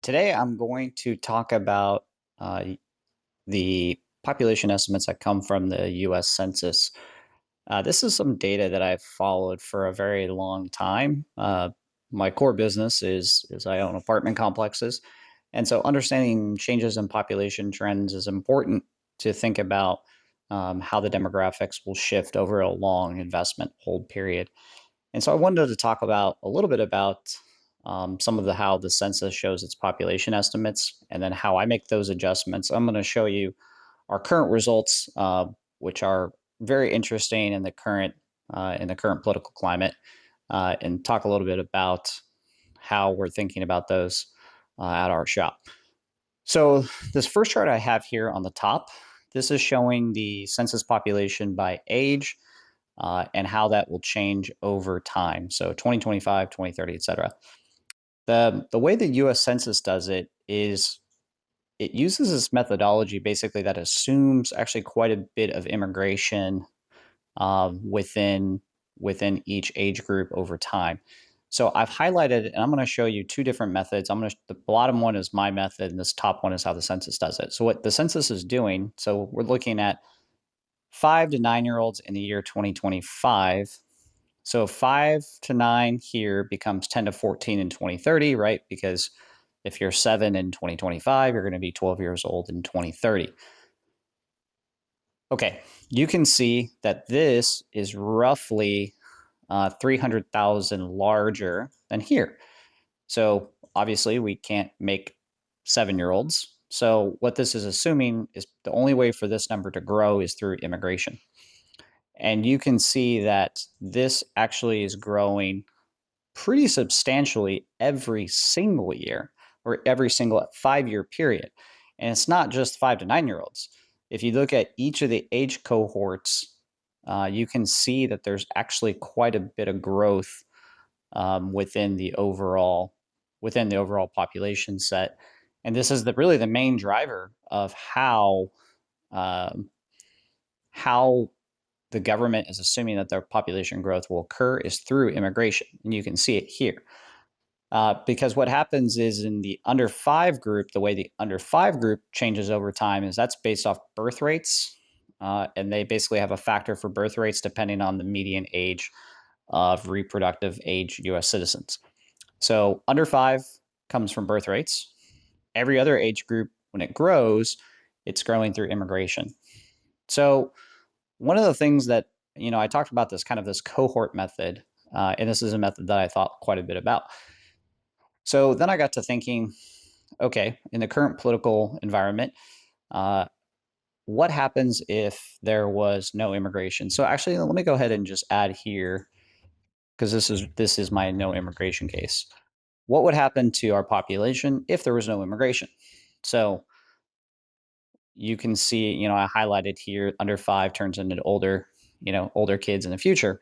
Today, I'm going to talk about the population estimates that come from the US Census. This is some data that I've followed for a very long time. My core business is I own apartment complexes. And so understanding changes in population trends is important to think about how the demographics will shift over a long investment hold period. And so I wanted to talk about a little bit about some of the how the census shows its population estimates, and then how I make those adjustments. I'm going to show you our current results, which are very interesting in the current political climate, and talk a little bit about how we're thinking about those at our shop. So this first chart I have here on the top, this is showing the census population by age and how that will change over time. So 2025, 2030, et cetera. The way the US Census does it is it uses this methodology basically that assumes actually quite a bit of immigration within each age group over time. So I've highlighted, and I'm going to show you two different methods. The bottom one is my method, and this top one is how the census does it. So what the census is doing, so we're looking at 5 to 9 year olds in the year 2025. So 5 to 9 here becomes 10 to 14 in 2030, right? Because if you're 7 in 2025, you're going to be 12 years old in 2030. Okay, you can see that this is roughly 300,000 larger than here. So obviously we can't make 7-year-olds. So what this is assuming is the only way for this number to grow is through immigration. And you can see that this actually is growing pretty substantially every single year or every single 5 year period. And it's not just 5 to 9 year olds. If you look at each of the age cohorts, you can see that there's actually quite a bit of growth within the overall population set. And this is really the main driver of um, how the government is assuming that their population growth will occur is through immigration. And you can see it here. Because what happens is in the under 5 group, the way the under 5 group changes over time is that's based off birth rates. And they basically have a factor for birth rates depending on the median age of reproductive age US citizens. So under 5 comes from birth rates. Every other age group, when it grows, it's growing through immigration. So one of the things that, I talked about this cohort method, and this is a method that I thought quite a bit about. So then I got to thinking, okay, in the current political environment, uh, what happens if there was no immigration? So actually, let me go ahead and just add here, because this is my no immigration case. What would happen to our population if there was no immigration? So you can see, I highlighted here under 5 turns into older kids in the future.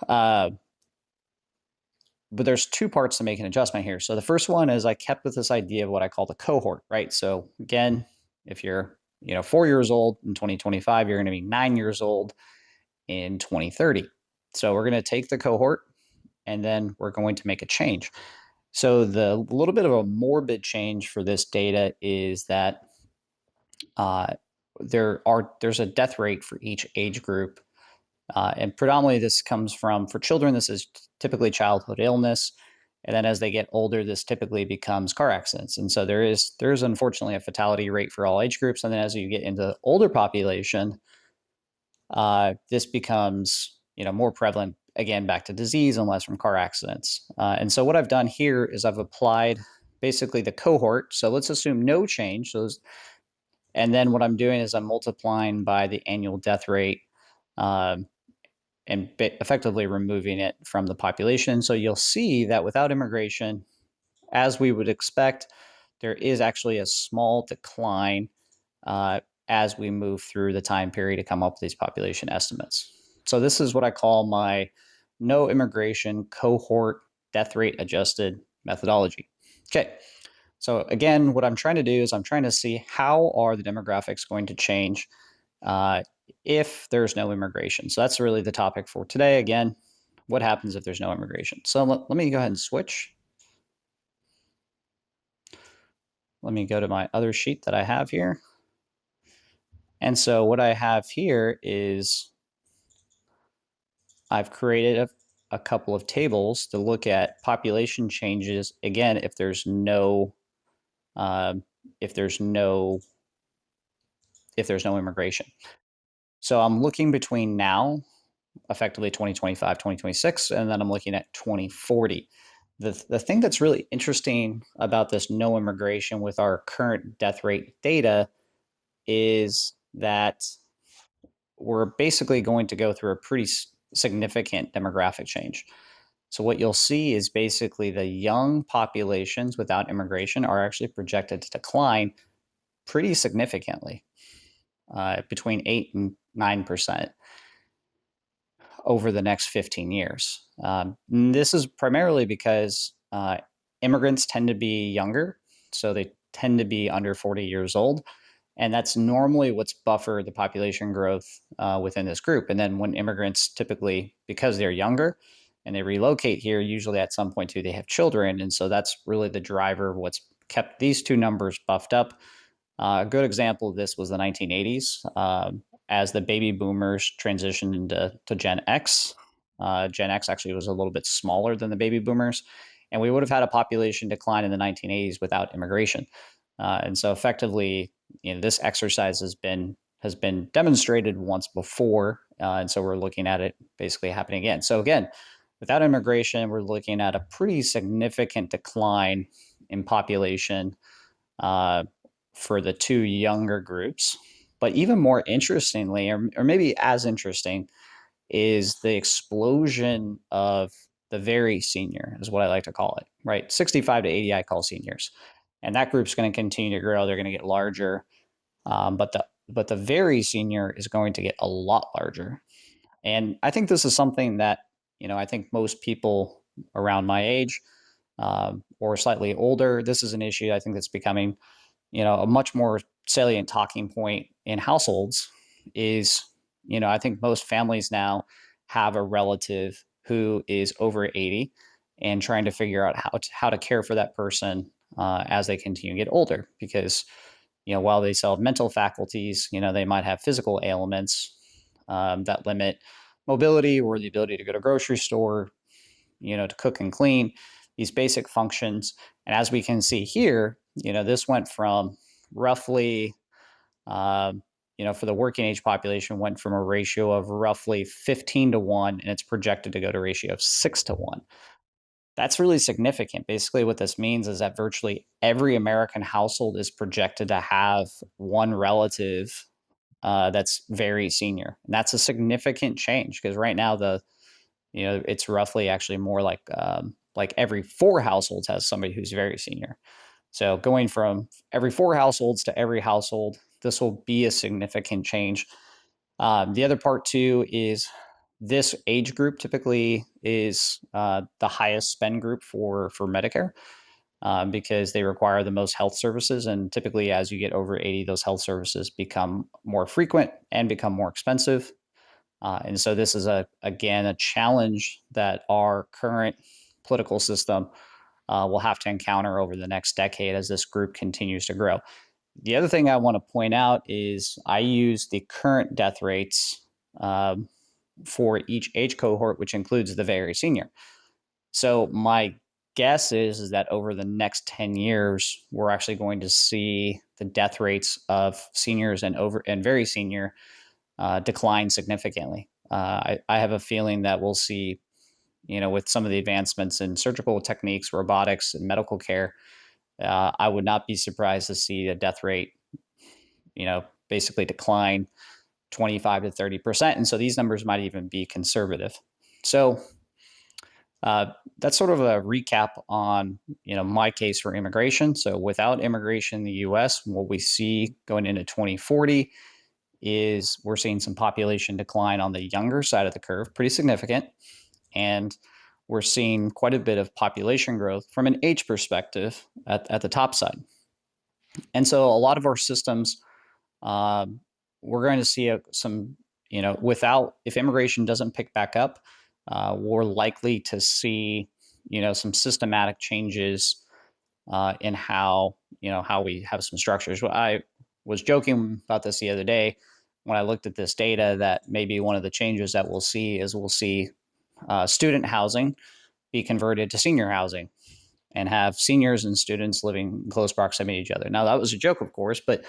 But there's two parts to make an adjustment here. So the first one is I kept with this idea of what I call the cohort, right? So again, if you're 4 years old in 2025, you're going to be 9 years old in 2030. So we're going to take the cohort and then we're going to make a change. So the little bit of a morbid change for this data is that uh, there's a death rate for each age group, and predominantly this comes from, for children, this is typically childhood illness, and then as they get older, this typically becomes car accidents. And so there's unfortunately a fatality rate for all age groups, and then as you get into the older population, this becomes more prevalent, again back to disease and less from car accidents. And so what I've done here is I've applied basically the cohort. So let's assume no change. And then what I'm doing is I'm multiplying by the annual death rate, um, and effectively removing it from the population. So you'll see that without immigration, as we would expect, there is actually a small decline as we move through the time period to come up with these population estimates. So this is what I call my no immigration cohort death rate adjusted methodology. Okay. So again, what I'm trying to do is I'm trying to see how are the demographics going to change if there's no immigration. So that's really the topic for today. Again, what happens if there's no immigration? So let me go ahead and switch. let me go to my other sheet that I have here. And so what I have here is I've created a couple of tables to look at population changes. Again, if there's no uh, if there's no immigration. So I'm looking between now, effectively 2025, 2026, and then I'm looking at 2040. The thing that's really interesting about this no immigration with our current death rate data is that we're basically going to go through a pretty significant demographic change. So what you'll see is basically the young populations without immigration are actually projected to decline pretty significantly, between 8 and 9% over the next 15 years. This is primarily because immigrants tend to be younger, so they tend to be under 40 years old. And that's normally what's buffered the population growth within this group. And then when immigrants typically, because they're younger and they relocate here, usually at some point too, they have children. And so that's really the driver of what's kept these two numbers buffed up. A good example of this was the 1980s. As the baby boomers transitioned into Gen X. Gen X actually was a little bit smaller than the baby boomers, and we would have had a population decline in the 1980s without immigration. And so effectively, this exercise has been demonstrated once before, and so we're looking at it basically happening again. So again, without immigration, we're looking at a pretty significant decline in population uh, for the two younger groups. But even more interestingly, or maybe as interesting, is the explosion of the very senior, is what I like to call it, right? 65 to 80, I call seniors. And that group's going to continue to grow. They're going to get larger. But the very senior is going to get a lot larger. And I think this is something that, I think most people around my age or slightly older, this is an issue I think that's becoming a much more salient talking point in households is, I think most families now have a relative who is over 80 and trying to figure out how to care for that person as they continue to get older. Because, while they still have mental faculties, they might have physical ailments that limit mobility or the ability to go to a grocery store, to cook and clean, these basic functions. And as we can see here, this went from roughly, uh, for the working age population, went from a ratio of roughly 15 to 1, and it's projected to go to a ratio of 6 to 1. That's really significant. Basically, what this means is that virtually every American household is projected to have one relative that's very senior. And that's a significant change because right now it's roughly actually more like every 4 households has somebody who's very senior. So going from every 4 households to every household, this will be a significant change. The other part too is this age group typically is the highest spend group for Medicare because they require the most health services. And typically, as you get over 80, those health services become more frequent and become more expensive. And so this is again a challenge that our current political system will have to encounter over the next decade as this group continues to grow. The other thing I want to point out is I use the current death rates for each age cohort, which includes the very senior. So my guess is that over the next 10 years, we're actually going to see the death rates of seniors and very senior decline significantly. I have a feeling that we'll see, with some of the advancements in surgical techniques, robotics, and medical care, I would not be surprised to see a death rate, basically decline 25 to 30%. And so these numbers might even be conservative. So that's sort of a recap on, my case for immigration. So without immigration in the U.S., what we see going into 2040 is we're seeing some population decline on the younger side of the curve, pretty significant. And we're seeing quite a bit of population growth from an age perspective at the top side. And so a lot of our systems, we're going to see some, if immigration doesn't pick back up, we're likely to see, some systematic changes in how how we have some structures. Well, I was joking about this the other day when I looked at this data that maybe one of the changes that we'll see is we'll see student housing be converted to senior housing and have seniors and students living in close proximity to each other. Now that was a joke, of course, but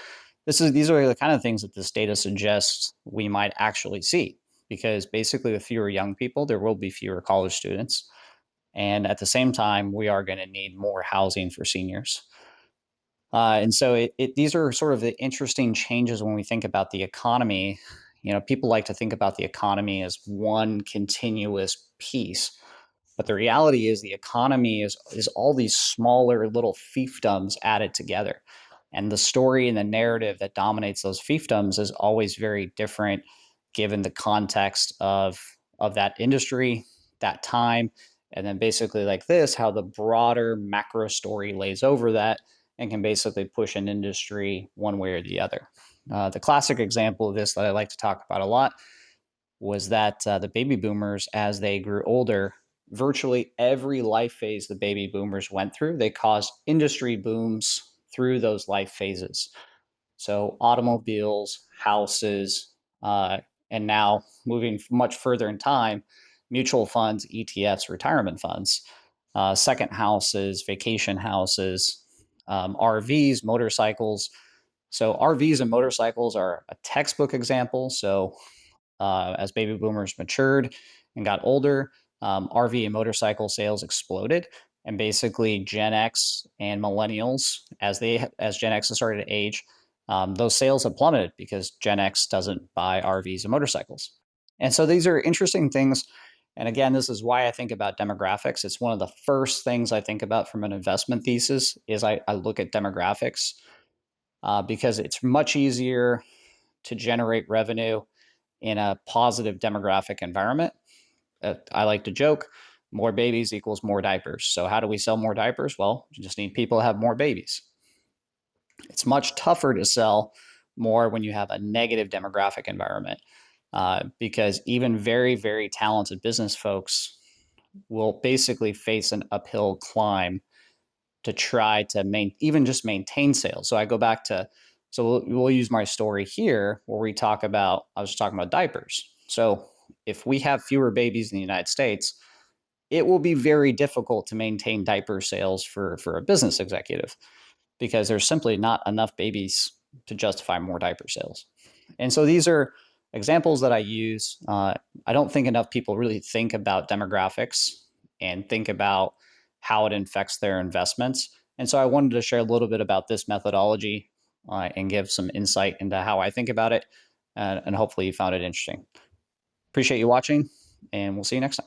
these are the kind of things that this data suggests we might actually see, because basically with fewer young people, there will be fewer college students. And at the same time, we are going to need more housing for seniors. And so these are sort of the interesting changes when we think about the economy. People like to think about the economy as one continuous piece, but the reality is the economy is all these smaller little fiefdoms added together. And the story and the narrative that dominates those fiefdoms is always very different given the context of that industry, that time, and then basically like this, how the broader macro story lays over that and can basically push an industry one way or the other. The classic example of this that I like to talk about a lot was that the baby boomers, as they grew older, virtually every life phase the baby boomers went through, they caused industry booms through those life phases. So automobiles, houses, and now moving much further in time, mutual funds, ETFs, retirement funds, second houses, vacation houses, RVs, motorcycles. So RVs and motorcycles are a textbook example. So as baby boomers matured and got older, RV and motorcycle sales exploded. And basically, Gen X and millennials, as Gen X has started to age, those sales have plummeted because Gen X doesn't buy RVs and motorcycles. And so these are interesting things. And again, this is why I think about demographics. It's one of the first things I think about from an investment thesis is I look at demographics because it's much easier to generate revenue in a positive demographic environment. I like to joke, more babies equals more diapers. So how do we sell more diapers? Well, you just need people to have more babies. It's much tougher to sell more when you have a negative demographic environment because even very, very talented business folks will basically face an uphill climb to try to even just maintain sales. So I go back to, so we'll use my story here where we talk about, I was talking about diapers. So if we have fewer babies in the United States, it will be very difficult to maintain diaper sales for a business executive because there's simply not enough babies to justify more diaper sales. And so these are examples that I use. I don't think enough people really think about demographics and think about how it affects their investments. And so I wanted to share a little bit about this methodology and give some insight into how I think about it. And hopefully you found it interesting. Appreciate you watching, and we'll see you next time.